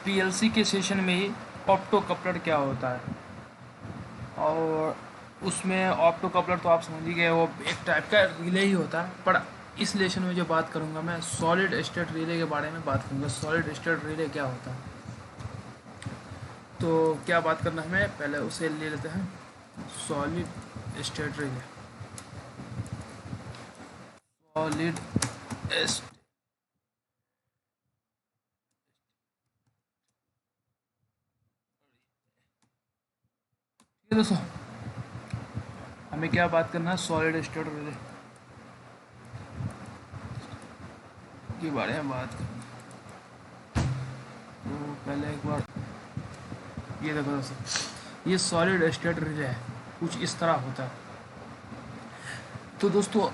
PLC के session में ही opto coupler क्या होता है, और उसमें ऑप्टो कपलर तो आप समझ ही गए, वो एक टाइप का रिले ही होता है। पर इस लेशन में जो बात करूंगा मैं सॉलिड स्टेट रिले के बारे में बात करूंगा। सॉलिड स्टेट रिले क्या होता है, तो क्या बात करना है हमें, पहले उसे ले लेते हैं। सॉलिड स्टेट रिले, सॉलिड दोस्तों, हमें क्या बात करना है सॉलिड स्टेट रिले के बारे में बात करना है। तो पहले एक बार ये देखो दोस्तों, ये सॉलिड स्टेट रिले है, कुछ इस तरह होता है। तो दोस्तों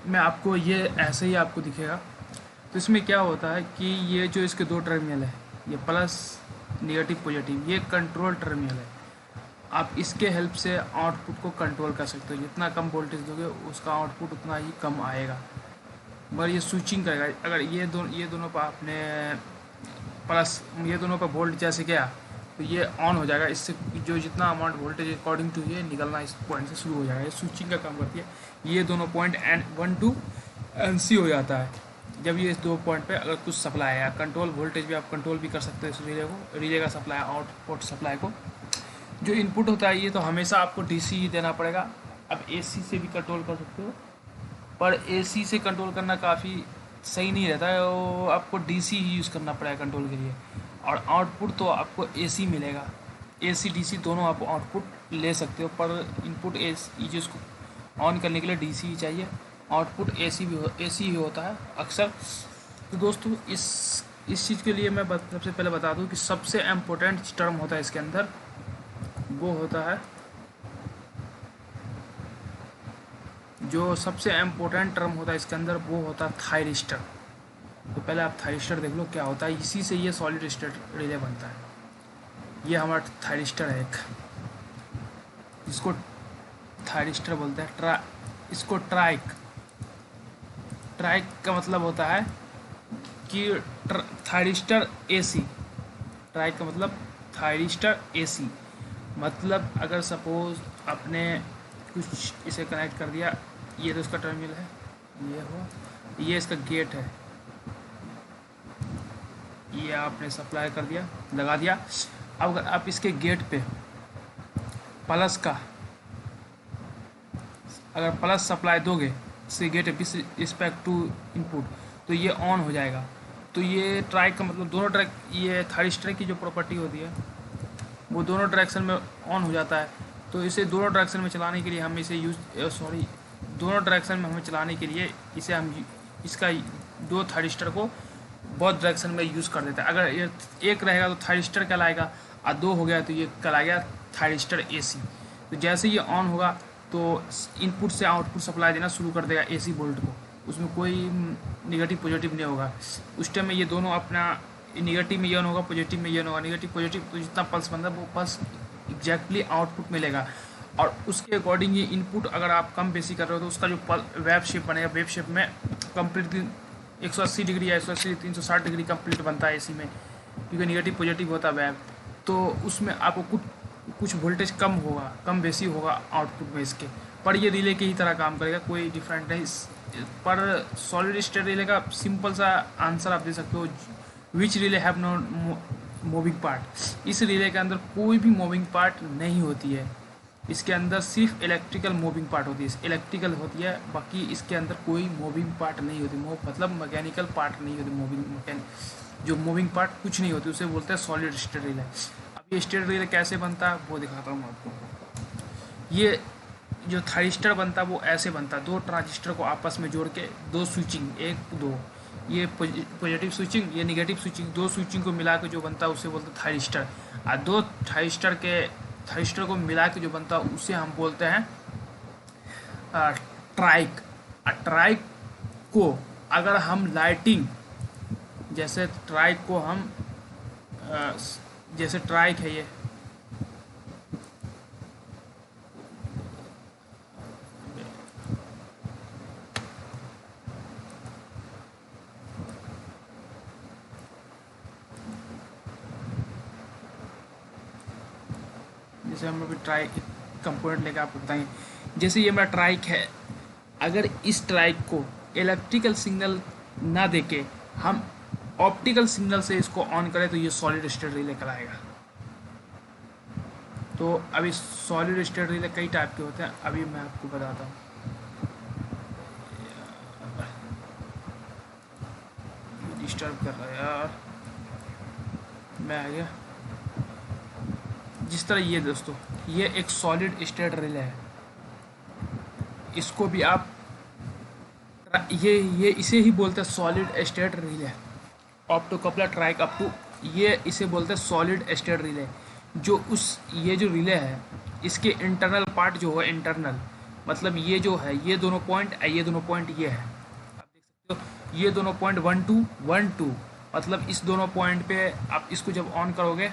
मैं आपको ये ऐसे ही आपको दिखेगा। तो इसमें क्या होता है कि ये जो इसके दो टर्मिनल है, ये प्लस नेगेटिव पॉजिटिव, ये कंट्रोल टर्मिनल है। आप इसके हेल्प से आउटपुट को कंट्रोल कर सकते हो। जितना कम वोल्टेज दोगे उसका आउटपुट उतना ही कम आएगा, मगर ये स्विचिंग करेगा। अगर ये दोनों पर आपने प्लस, ये दोनों पर वोल्ट जैसे गया तो ये ऑन हो जाएगा। इससे जो जितना अमाउंट वोल्टेज अकॉर्डिंग टू ये निकलना इस पॉइंट से शुरू हो जाएगा। ये स्विचिंग का काम करती है। ये दोनों पॉइंट एन 1 टू NC हो जाता है। जब ये इस दो पॉइंट पे अगर कुछ सप्लाई है, कंट्रोल वोल्टेज भी आप कंट्रोल भी कर सकते हो इस रिले को, रिले का सप्लाई आउटपुट सप्लाई को। जो इनपुट होता है ये तो हमेशा आपको DC ही देना पड़ेगा। अब AC से भी कंट्रोल कर सकते हो, पर AC से कंट्रोल करना काफ़ी सही नहीं रहता है, वो आपको DC ही यूज़ करना पड़ेगा कंट्रोल के लिए। और आउटपुट तो आपको AC मिलेगा। AC DC दोनों आप आउटपुट ले सकते हो, पर इनपुट AC जिसको ऑन करने के लिए DC ही चाहिए। आउटपुट AC ही होता है अक्सर। तो दोस्तों इस चीज़ के लिए मैं सबसे पहले बता दूं कि सबसे इम्पोर्टेंट टर्म होता है इसके अंदर, वो होता है, जो सबसे इम्पोर्टेंट टर्म होता है इसके अंदर वो होता है थायरिस्टर। तो पहले आप थायरिस्टर देख लो क्या होता है। इसी से ये सॉलिड स्टेट रिले बनता है। ये हमारा थायरिस्टर है एक, जिसको थायरिस्टर बोलते हैं। इसको ट्राइक, ट्राइक का मतलब होता है कि थायरिस्टर AC। ट्राइक का मतलब थायरिस्टर AC, मतलब अगर सपोज आपने कुछ इसे कनेक्ट कर दिया, ये तो इसका टर्मिनल है, ये हुआ, ये इसका गेट है, ये आपने सप्लाई कर दिया, लगा दिया। अब अगर आप इसके गेट पे प्लस का, अगर प्लस सप्लाई दोगे इसके get with respect to input, तो ये ऑन हो जाएगा। तो ये ट्राइक का मतलब दोनों ट्रैक, ये थायरिस्टर की जो प्रॉपर्टी होती है वो दोनों डायरेक्शन में ऑन हो जाता है। तो इसे दोनों डायरेक्शन में चलाने के लिए हम इसे दोनों डायरेक्शन में हमें चलाने के लिए इसे हम इसका दो थायरिस्टर को बहुत डायरेक्शन में यूज़ कर देते हैं। अगर ये एक रहेगा तो थायरिस्टर कहलाएगा, और दो हो गया तो ये कहलाएगा थायरिस्टर AC। तो जैसे ये ऑन होगा तो इनपुट से आउटपुट सप्लाई देना शुरू कर देगा AC वोल्ट को, उसमें कोई निगेटिव पॉजिटिव नहीं होगा। उस टाइम में ये दोनों अपना, निगेटिव में ये ऑन होगा, पॉजिटिव में ये ऑन होगा। निगेटिव पॉजिटिव तो जितना पल्स बनता है वो पल्स एग्जैक्टली आउटपुट मिलेगा, और उसके अकॉर्डिंग ये इनपुट अगर आप कम बेसी कर रहे हो तो उसका जो वेब शेप बनेगा, वेब शेप में कंप्लीट 180 डिग्री या 180 360 डिग्री कंप्लीट बनता है AC में, क्योंकि निगेटिव पॉजिटिव होता है वेब। तो उसमें आपको कुछ वोल्टेज कम होगा, कम बेसी होगा आउटपुट में इसके, पर ये रिले की ही तरह काम करेगा, कोई डिफरेंट नहीं। पर सॉलिड स्टेट रिले का सिंपल सा आंसर आप दे सकते हो, which relay have no moving part. इस रिले के अंदर कोई भी मूविंग पार्ट नहीं होती है। इसके अंदर सिर्फ इलेक्ट्रिकल मूविंग पार्ट होती है, इलेक्ट्रिकल होती है, बाकी इसके अंदर कोई मूविंग पार्ट नहीं होती। मतलब मैकेनिकल पार्ट नहीं होती, जो मूविंग पार्ट कुछ नहीं होती, उसे बोलते हैं सॉलिड स्टेट रिले। अब ये स्टेट रिले कैसे बनता है वो दिखाता हूँ आपको। ये जो थायरिस्टर बनता है वो ऐसे बनता है, दो ट्रांजिस्टर को आपस में जोड़ के, दो स्विचिंग, एक दो, ये पॉजिटिव स्विचिंग, ये निगेटिव स्विचिंग, दो स्विचिंग को मिला के जो बनता है उसे बोलते हैं थायरिस्टर। और दो थायरिस्टर को मिला के जो बनता है उसे हम बोलते हैं ट्राइक। ट्राइक को अगर हम लाइटिंग, जैसे ट्राइक को हम जैसे ट्राइक है ये, जैसे हम अभी ट्राई कंपोनेंट लेकर आपको बताएंगे। जैसे ये मेरा ट्राइक है, अगर इस ट्राइक को इलेक्ट्रिकल सिग्नल ना देके हम ऑप्टिकल सिग्नल से इसको ऑन करें तो ये सॉलिड स्टेट रिले कराएगा। तो अभी सॉलिड स्टेट रिले कई टाइप के होते हैं, अभी मैं आपको बताता हूँ। डिस्टर्ब कर रहा है यार, मैं आ गया। जिस तरह ये दोस्तों, ये एक सॉलिड स्टेट रिले है, इसको भी आप ये इसे ही बोलते हैं solid state relay. Optocoupler triac up to, ये इसे बोलते हैं सॉलिड स्टेट रिले। जो ये जो रिले है, इसके इंटरनल पार्ट जो है, इंटरनल मतलब ये जो है, ये दोनों पॉइंट ये दोनों पॉइंट ये है, आप देख सकते हो ये दोनों पॉइंट 1 2 1 2, मतलब इस दोनों पॉइंट पे आप इसको जब ऑन करोगे।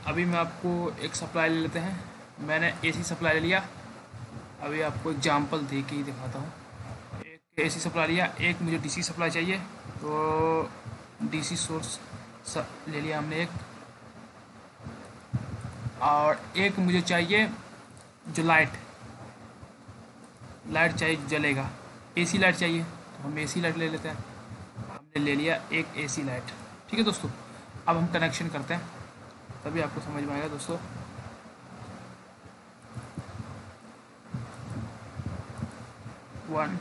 अभी मैं आपको एक सप्लाई ले लेते हैं, मैंने एसी सप्लाई ले लिया। अभी आपको एग्जाम्पल दे के ही दिखाता हूँ। एक एसी सप्लाई लिया, एक मुझे डीसी सप्लाई चाहिए, तो डीसी सोर्स ले लिया हमने एक, और एक मुझे चाहिए जो लाइट चाहिए, जलेगा, एसी लाइट चाहिए, तो हम एसी लाइट ले लेते हैं। हमने ले लिया एक एसी लाइट। ठीक है दोस्तों, अब हम कनेक्शन करते हैं, तभी आपको समझ में आएगा दोस्तों। वन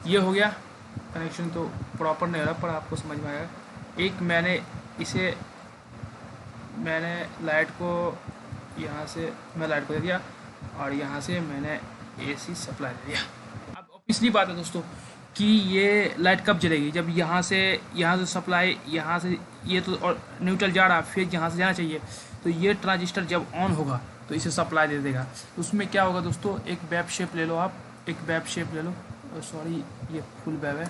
ये हो गया कनेक्शन, तो प्रॉपर नहीं हो रहा पर आपको समझ में आएगा। एक मैंने लाइट को यहाँ से मैं लाइट को दे दिया, और यहाँ से मैंने एसी सप्लाई दे दिया। अब पिछली बात है दोस्तों कि ये लाइट कब जलेगी, जब यहाँ से सप्लाई, यहाँ से ये तो और न्यूट्रल जा रहा, फिर यहाँ से जाना चाहिए, तो ये ट्रांजिस्टर जब ऑन होगा तो इसे सप्लाई दे देगा। उसमें क्या होगा दोस्तों, एक वेब शेप ले लो, आप एक वेब शेप ले लो, सॉरी ये फुल वेब है,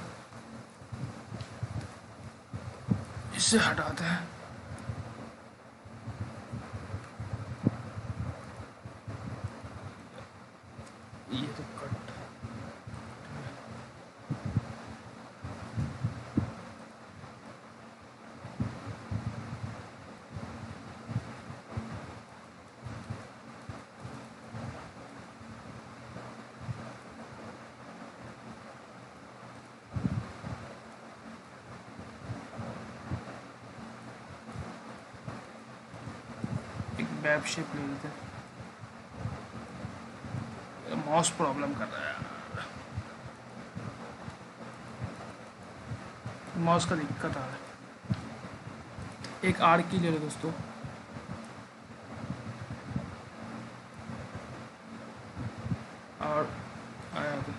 इससे हटाते हैं। ये तो कट, वेब शेप ले लेते हैं। माउस प्रॉब्लम कर रहा है, माउस का दिक्कत आ रहा है। एक आर की ले लो दोस्तों, और आया तो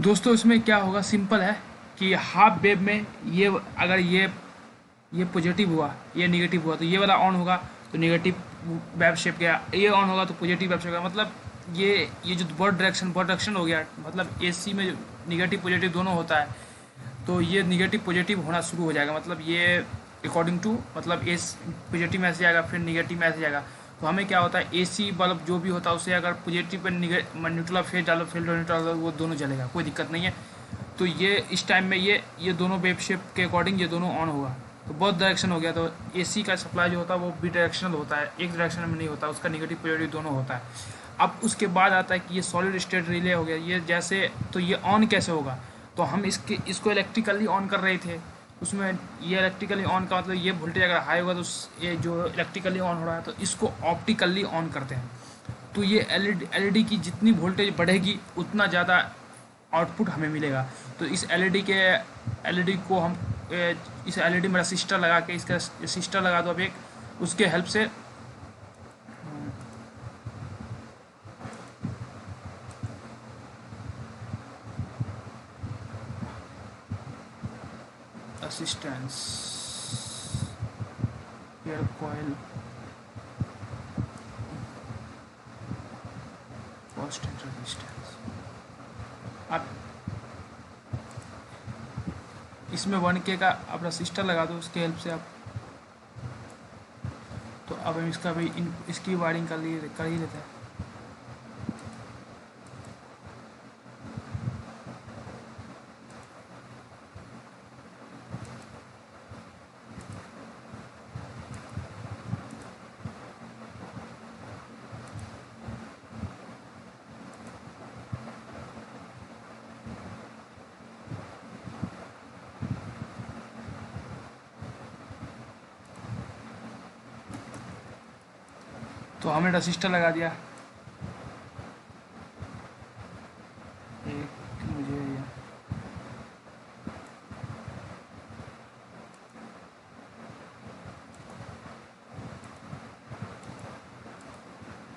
दोस्तों इसमें क्या होगा, सिंपल है कि हाफ वेव में ये अगर ये पॉजिटिव हुआ, ये नेगेटिव हुआ, तो ये वाला ऑन होगा तो नेगेटिव वेव शेप गया, ये ऑन होगा तो पॉजिटिव वेव शेप गया। मतलब ये जो बर्ड डायरेक्शन हो गया, मतलब एसी में नेगेटिव पॉजिटिव दोनों होता है, तो ये नेगेटिव पॉजिटिव होना शुरू हो जाएगा। मतलब ये अकॉर्डिंग टू, मतलब एस पॉजिटिव मैसेज आएगा, फिर नेगेटिव मैसेज आएगा। तो हमें क्या होता है, एसी बल्ब जो भी होता है उसे अगर पॉजिटिव पर न्यूट्रल फेज डालो, फिर न्यूट्रल, वो दोनों जलेगा, कोई दिक्कत नहीं है। तो ये इस टाइम में ये दोनों वेव शेप के अकॉर्डिंग ये दोनों ऑन होगा, तो बहुत डायरेक्शन हो गया। तो एसी का सप्लाई जो होता है वो भी डायरेक्शनल होता है, एक डायरेक्शन में नहीं होता, उसका नेगेटिव पॉजिटिव दोनों होता है। अब उसके बाद आता है कि ये सॉलिड स्टेट रिले हो गया, ये जैसे, तो ये ऑन कैसे होगा, तो हम इसको इलेक्ट्रिकली ऑन कर रहे थे, उसमें ये इलेक्ट्रिकली ऑन का मतलब ये वोल्टेज अगर हाई होगा तो ये जो इलेक्ट्रिकली ऑन हो रहा है तो इसको ऑप्टिकली ऑन करते हैं। तो ये एलईडी की जितनी वोल्टेज बढ़ेगी उतना ज़्यादा आउटपुट हमें मिलेगा। तो इस एलईडी को हम इस एलईडी में रसिस्टर लगा के, इसका रसिस्टर लगा दो अब एक, उसके हेल्प से assistance air coil constant resistance, आप इसमें 1K का आप रसिस्टर लगा दो उसके हेल्प से आप। तो अब हम इसका भी इसकी वायरिंग कर ही लेते हैं। तो हमने रसिस्टर लगा दिया एक, मुझे ये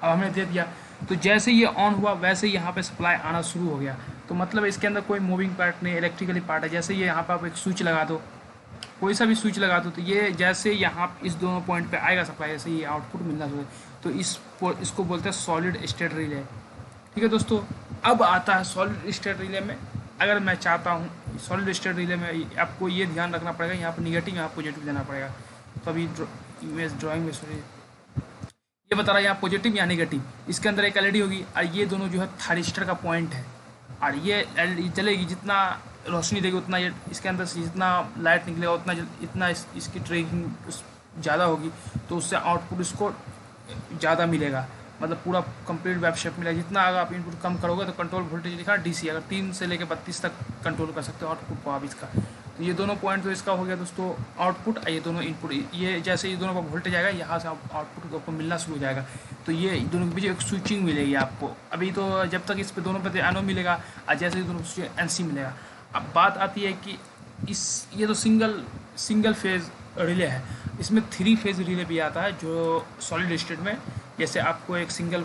अब हमने दे दिया। तो जैसे ये ऑन हुआ वैसे ही यहाँ पे सप्लाई आना शुरू हो गया। तो मतलब इसके अंदर कोई मूविंग पार्ट नहीं, इलेक्ट्रिकली पार्ट है। जैसे ये यहाँ पर आप एक स्विच लगा दो, कोई सा भी स्विच लगा दो, तो ये जैसे यहाँ इस दोनों पॉइंट पे आएगा सप्लाई, जैसे ये आउटपुट मिलना शुरू। तो इसको बोलते हैं सॉलिड स्टेट रिले। ठीक है दोस्तों, अब आता है सॉलिड स्टेट रिले में। अगर मैं चाहता हूँ सॉलिड स्टेट रिले में आपको ये ध्यान रखना पड़ेगा, यहाँ पर निगेटिव यहाँ पॉजिटिव देना पड़ेगा। तो अभी इमेज ड्राइंग में सॉरी ये बता रहा है यहाँ पॉजिटिव या नेगेटिव। इसके अंदर एक एलईडी होगी और ये दोनों जो है थारिस्टर का पॉइंट है, और ये एलईडी चलेगी, जितना रोशनी देगी उतना ये इसके अंदर से जितना लाइट निकलेगा उतना इतना इसकी ट्रेकिंग ज़्यादा होगी, तो उससे आउटपुट इसको ज़्यादा मिलेगा, मतलब पूरा कंप्लीट वेब शेप मिलेगा। जितना अगर आप इनपुट कम करोगे तो कंट्रोल वोल्टेज लिखा डीसी, अगर 3 से लेकर 32 तक कंट्रोल कर सकते हो आउटपुट को आप इसका। तो ये दोनों पॉइंट तो इसका हो गया दोस्तों आउटपुट, ये दोनों इनपुट। ये जैसे ये दोनों का वोल्टेज आएगा यहाँ से आउटपुट आपको मिलना शुरू हो जाएगा। तो ये दोनों के बीच एक स्विचिंग मिलेगी आपको। अभी तो जब तक इस पे दोनों पे एनो मिलेगा और जैसे ही दोनों एनसी मिलेगा। अब बात आती है कि ये तो सिंगल फेज रिले है, इसमें 3 फेज रिले भी आता है जो सॉलिड स्टेट में। जैसे आपको एक सिंगल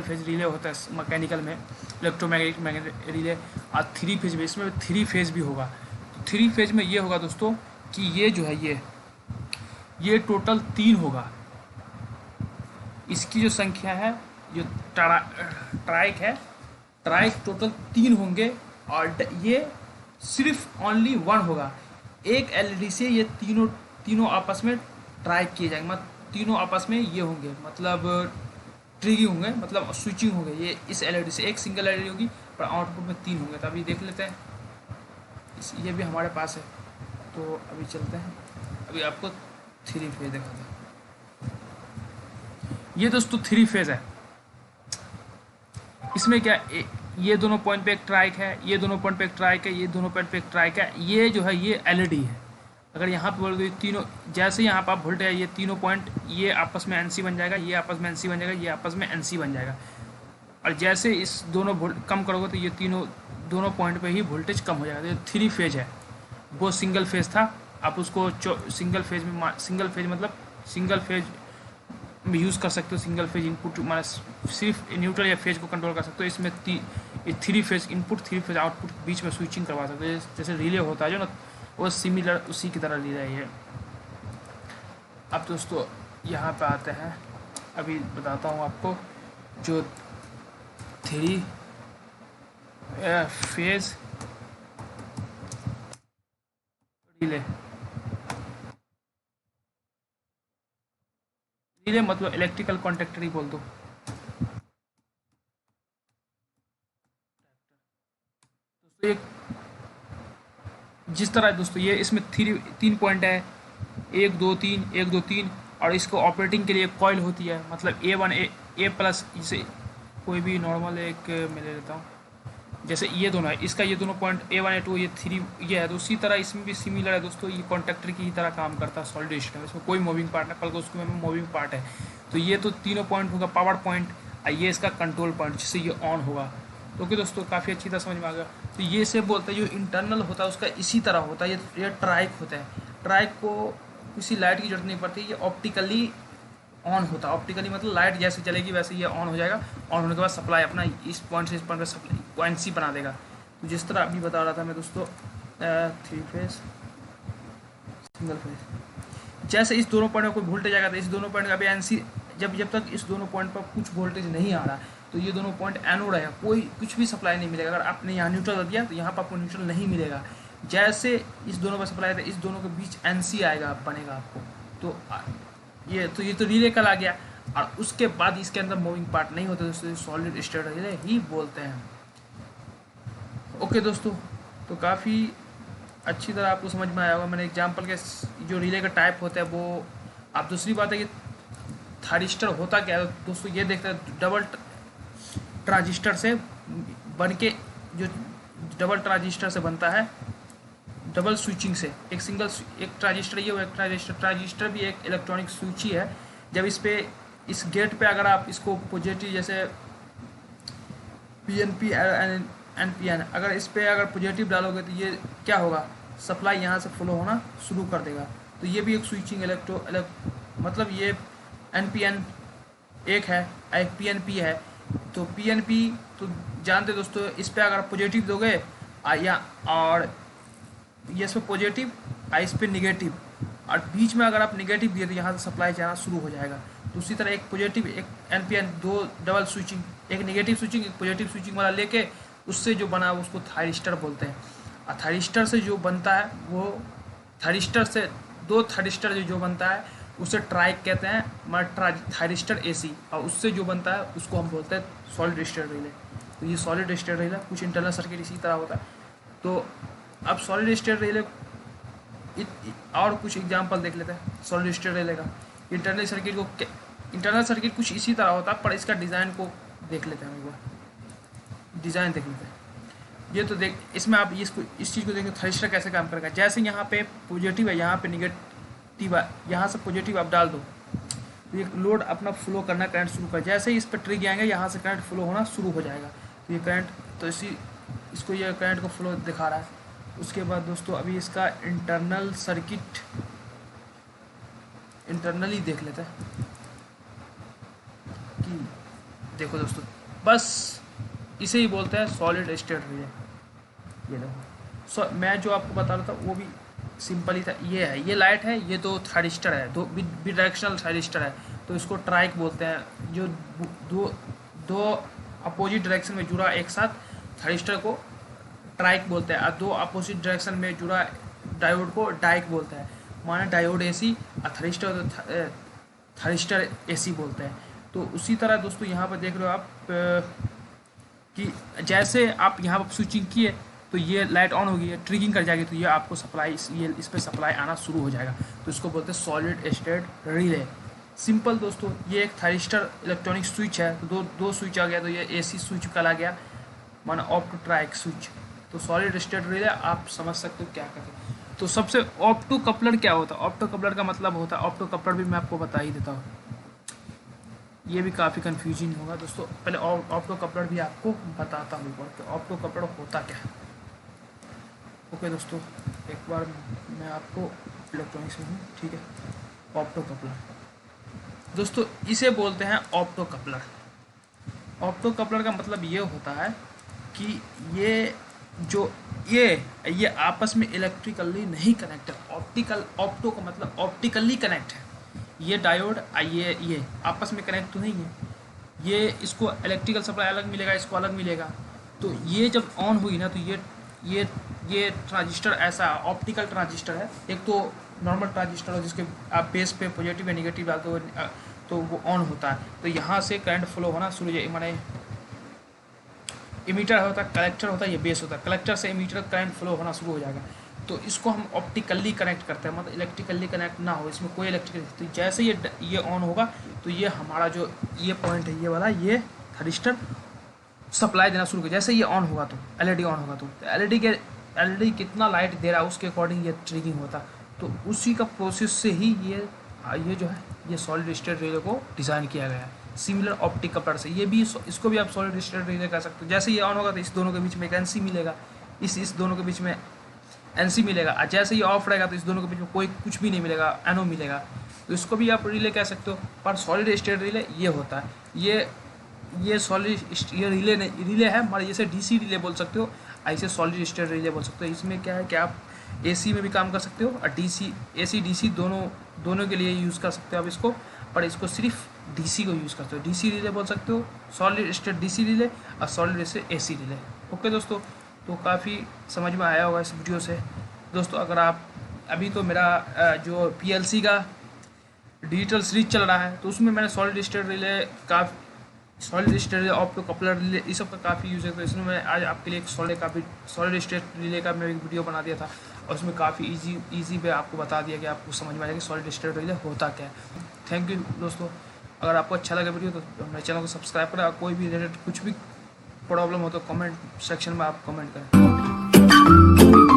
फेज रिले होता है मैकेनिकल में, इलेक्ट्रोमैग्नेटिक रिले, और 3 फेज भी, इसमें 3 फेज भी होगा। तो 3 फेज में ये होगा दोस्तों कि ये जो है ये टोटल 3 होगा। इसकी जो संख्या है जो ट्राइक है, ट्राइक टोटल 3 होंगे, और ये सिर्फ ओनली 1 होगा। एक एलईडी से ये तीनों आपस में ट्राइक किए जाएंगे, मतलब तीनों आपस में ये होंगे, मतलब ट्रिगिंग होंगे, मतलब स्विचिंग होंगे। ये इस एलईडी से एक सिंगल एलईडी होगी पर आउटपुट में 3 होंगे। तो अभी देख लेते हैं, ये भी हमारे पास है। तो अभी चलते हैं, अभी आपको 3 फेज दिखाते हैं। ये दोस्तों 3 फेज है। इसमें क्या ये दोनों पॉइंट पे एक ट्राइक है, ये दोनों पॉइंट पे एक ट्राइक है, ये दोनों पॉइंट पे एक ट्राइक है। ये जो है ये एलईडी है। अगर यहाँ पे बोल दो तीनों, जैसे यहाँ पर आप वोल्टेज है, ये तीनों पॉइंट ये आपस में एनसी बन जाएगा, ये आपस में एनसी बन जाएगा, ये आपस में एनसी बन जाएगा। और जैसे इस दोनों कम करोगे तो ये दोनों पॉइंट पे ही वोल्टेज कम हो जाएगा। तो ये 3 फेज है, वो सिंगल फेज था। आप उसको सिंगल फेज मतलब सिंगल फेज में यूज़ कर सकते हो। सिंगल फेज इनपुट मतलब सिर्फ न्यूट्रल या फेज को कंट्रोल कर सकते हो। इसमें 3 फेज इनपुट 3 फेज आउटपुट बीच में स्विचिंग करवा सकते हो। जैसे रिले होता है जो ना, वो सिमिलर उसी की तरह रिले है। अब दोस्तों यहाँ पे आते हैं, अभी बताता हूँ आपको जो 3 फेज रिले मतलब इलेक्ट्रिकल कॉन्टैक्टर ही बोल दो। दोस्तों ये जिस तरह दोस्तों ये इसमें 3 पॉइंट है, 1 2 3 1 2 3, और इसको ऑपरेटिंग के लिए कॉइल होती है, मतलब A1 A प्लस, इसे कोई भी नॉर्मल एक मैं ले लेता हूँ, जैसे ये दोनों है, इसका ये दोनों पॉइंट A1 A2 ये 3 ये है, तो उसी तरह इसमें भी सिमिलर है दोस्तों, ये कॉन्टेक्टर की ही तरह काम करता है सॉलिड स्टेट। इसमें कोई मूविंग पार्ट है, बल्कि उसमें मूविंग पार्ट है। तो ये तो तीनों पॉइंट होगा पावर पॉइंट, और ये इसका कंट्रोल पॉइंट जिससे ये ऑन होगा। तो ओके दोस्तों, काफ़ी अच्छी तरह समझ में आ गया। तो ये से बोलते हैं जो इंटरनल होता है उसका इसी तरह होता है, ये ट्राइक होता है। ट्राइक को किसी लाइट की जरूरत नहीं पड़ती, ये ऑप्टिकली ऑन होता है। ऑप्टिकली मतलब लाइट जैसे चलेगी वैसे ये ऑन हो जाएगा। ऑन होने के बाद सप्लाई अपना इस पॉइंट से इस पॉइंट पर सप्लाई पॉइंट सी बना देगा। तो जिस तरह अभी बता रहा था मैं दोस्तों, 3 फेज सिंगल फेज, जैसे इस दोनों पॉइंट में कोई वोल्टेज आएगा तो इस दोनों पॉइंट का भी एनसी, जब तक इस दोनों पॉइंट पर कुछ वोल्टेज नहीं आ रहा तो ये दोनों पॉइंट एनोड है, कोई कुछ भी सप्लाई नहीं मिलेगा। अगर आपने यहाँ न्यूट्रल कर दिया तो यहाँ पर आपको न्यूट्रल नहीं मिलेगा। जैसे इस दोनों पर सप्लाई है इस दोनों के बीच एनसी आएगा, बनेगा आपको। तो ये तो रिले कल आ गया, और उसके बाद इसके अंदर मूविंग पार्ट नहीं होते दोस्तों, सॉलिड स्टेट रिले ही बोलते हैं। ओके दोस्तों, तो काफ़ी अच्छी तरह आपको समझ में आया होगा। मैंने एग्जांपल के जो रिले का टाइप होता है वो आप। दूसरी बात है कि थारिस्टर होता क्या है दोस्तों, ये देखते हैं डबल ट्रांजिस्टर से बन के, जो डबल ट्रांजिस्टर से बनता है, डबल स्विचिंग से। एक सिंगल एक ट्रांजिस्टर ये, एक ट्रांजिस्टर भी एक इलेक्ट्रॉनिक स्विच ही है। जब इस गेट पे अगर आप इसको पॉजिटिव, जैसे PNP NPN, अगर इस पर अगर पॉजिटिव डालोगे तो ये क्या होगा, सप्लाई यहाँ से फ्लो होना शुरू कर देगा। तो ये भी एक स्विचिंग मतलब ये NPN एक है, एक PNP है। तो PNP तो जानते दोस्तों, इस पर अगर पॉजिटिव दोगे या और ये इस पर पॉजिटिव और इस पर निगेटिव, और बीच में अगर आप निगेटिव दिए तो यहाँ से सप्लाई जाना शुरू हो जाएगा। तो उसी तरह एक पॉजिटिव एक NPN, दो डबल स्विचिंग, एक नेगेटिव स्विचिंग एक पॉजिटिव स्विचिंग वाला लेके उससे जो बना है उसको थायरिस्टर बोलते हैं। और थायरिस्टर से जो बनता है वो थायरिस्टर से दो थायरिस्टर जो बनता है उसे ट्राइक कहते हैं, मगर थायरिस्टर AC, और उससे जो बनता है उसको हम बोलते हैं सॉलिड स्टेट रिले। तो ये सॉलिड स्टेट रिले, कुछ इंटरनल सर्किट इसी तरह होता है। तो अब सॉलिड स्टेट रिले और कुछ एग्जांपल देख लेते हैं सॉलिड स्टेट रिले का। इंटरनल सर्किट कुछ इसी तरह होता है, पर इसका डिज़ाइन को देख लेते हैं। एक बार डिज़ाइन देख लेते हैं। ये तो देख, इसमें आप इस चीज़ को देखें थायरिस्टर कैसे काम करेगा। जैसे यहाँ पे पॉजिटिव है, यहाँ पे निगेटिव है, यहाँ से पॉजिटिव आप डाल दो तो ये लोड अपना फ्लो करना, करंट शुरू कर। जैसे ही इस पर ट्रिग आएंगे यहाँ से करंट फ्लो होना शुरू हो जाएगा। तो ये करंट, तो इसको ये करंट को फ्लो दिखा रहा है। उसके बाद दोस्तों अभी इसका इंटरनल सर्किट इंटरनली देख लेते हैं कि देखो दोस्तों, बस इसे ही बोलते हैं सॉलिड स्टेट रिले। ये देखो, मैं जो आपको बता रहा था वो भी सिंपल ही था। ये है, ये लाइट है, ये दो थायरिस्टर है, दो डायरेक्शनल थायरिस्टर है, तो इसको ट्राइक बोलते हैं। जो दो अपोजिट डायरेक्शन में जुड़ा एक साथ थायरिस्टर को ट्राइक बोलते हैं, और दो अपोजिट डायरेक्शन में जुड़ा डायोड को डाइक बोलते हैं। माने डायोड AC और थायरिस्टर AC बोलते हैं। तो उसी तरह दोस्तों यहाँ पर देख रहे हो आप कि जैसे आप यहाँ पर स्विचिंग किए तो ये लाइट ऑन होगी, ये ट्रिगिंग कर जाएगी, तो ये आपको सप्लाई, इस पर सप्लाई आना शुरू हो जाएगा। तो इसको बोलते हैं सॉलिड स्टेट रिले। सिंपल दोस्तों, ये एक थायरिस्टर इलेक्ट्रॉनिक स्विच है, तो दो स्विच आ गया, तो ये AC स्विच कल आ गया, माना ऑप्टो ट्राइक स्विच। तो सॉलिड स्टेट रिले आप समझ सकते हो क्या करते हैं। तो सबसे ऑप्टो कपलर क्या होता है? ऑप्टो कपलर का मतलब होता है, ऑप्टो कपलर भी मैं आपको बता ही देता हूँ, ये भी काफ़ी कन्फ्यूजिंग होगा दोस्तों। पहले ऑप्टो कपलर भी आपको बताता हूँ कि ऑप्टो कपलर होता क्या है। ओके दोस्तों, एक बार मैं आपको इलेक्ट्रॉनिक्स में हूँ, ठीक है। ऑप्टो कपलर दोस्तों इसे बोलते हैं ऑप्टो कपलर। ऑप्टो कपलर का मतलब ये होता है कि ये आपस में इलेक्ट्रिकली नहीं कनेक्ट है। ऑप्टो का मतलब ऑप्टिकली कनेक्ट है। ये डायोड ये आपस में कनेक्ट तो नहीं है, ये इसको इलेक्ट्रिकल सप्लाई अलग मिलेगा, इसको अलग मिलेगा। तो ये जब ऑन हुई ना, तो ये ट्रांजिस्टर ऐसा ऑप्टिकल ट्रांजिस्टर है। एक तो नॉर्मल ट्रांजिस्टर है जिसके आप बेस पे पॉजिटिव या निगेटिव डालते हो तो वो ऑन होता है, तो यहाँ से करंट फ्लो होना शुरू हो जाए। माने इमीटर होता है, कलेक्टर होता है, ये बेस होता है। कलेक्टर से इमीटर करंट फ्लो होना शुरू हो जाएगा। तो इसको हम ऑप्टिकली कनेक्ट करते हैं, मतलब इलेक्ट्रिकली कनेक्ट ना हो, इसमें कोई इलेक्ट्रिकल। तो जैसे ये ऑन होगा तो ये हमारा जो ये पॉइंट है, ये वाला, ये थायरिस्टर सप्लाई देना शुरू कर, जैसे ये ऑन होगा तो एलईडी ऑन होगा तो एलईडी कितना लाइट दे रहा है उसके अकॉर्डिंग ये ट्रिगिंग होता। तो उसी का प्रोसेस से ही ये जो है ये सॉलिड स्टेट रिले को डिज़ाइन किया गया है सिमिलर ऑप्टिक कपलर से। ये भी इसको भी आप सॉलिड स्टेट रिले कह सकते हो। जैसे ये ऑन होगा तो इस दोनों के बीच में एक एनसी मिलेगा, इस दोनों के बीच में एनसी मिलेगा, और जैसे ये ऑफ रहेगा तो इस दोनों के बीच में कोई कुछ भी नहीं मिलेगा, एनओ मिलेगा। तो इसको भी आप रिले कह सकते हो। पर सॉलिड स्टेट रिले ये होता है, ये सॉलिड ये रिले है हमारे, जैसे डीसी रिले बोल सकते हो, ऐसे सॉलिड स्टेट रिले बोल सकते हो। इसमें क्या है कि आप एसी में भी काम कर सकते हो और एसी डीसी दोनों के लिए यूज़ कर सकते हो आप इसको, पर इसको सिर्फ डीसी को यूज़ करते हो। डीसी रिले बोल सकते हो, सॉलिड स्टेट डीसी रिले और solid state AC relay. Okay दोस्तों, तो काफ़ी समझ में आया होगा इस वीडियो से। दोस्तों अगर आप अभी तो मेरा जो पीएलसी का डिजिटल सीरीज चल रहा है तो उसमें मैंने solid state relay solid state relay, opto coupler relay, इस सब का काफ़ी यूज़ है। तो इसमें मैं आज आपके लिए एक सॉलिड स्टेट रिले का मैं एक वीडियो बना दिया था और उसमें काफ़ी इजी पे आपको बता दिया कि आपको समझ में आएगा कि सॉलिड स्टेट रिले होता क्या है। थैंक यू दोस्तों। अगर आपको अच्छा लगा वीडियो तो मेरे चैनल को सब्सक्राइब करें, और कोई भी रिलेटेड कुछ भी प्रॉब्लम हो तो कमेंट सेक्शन में आप कमेंट करें।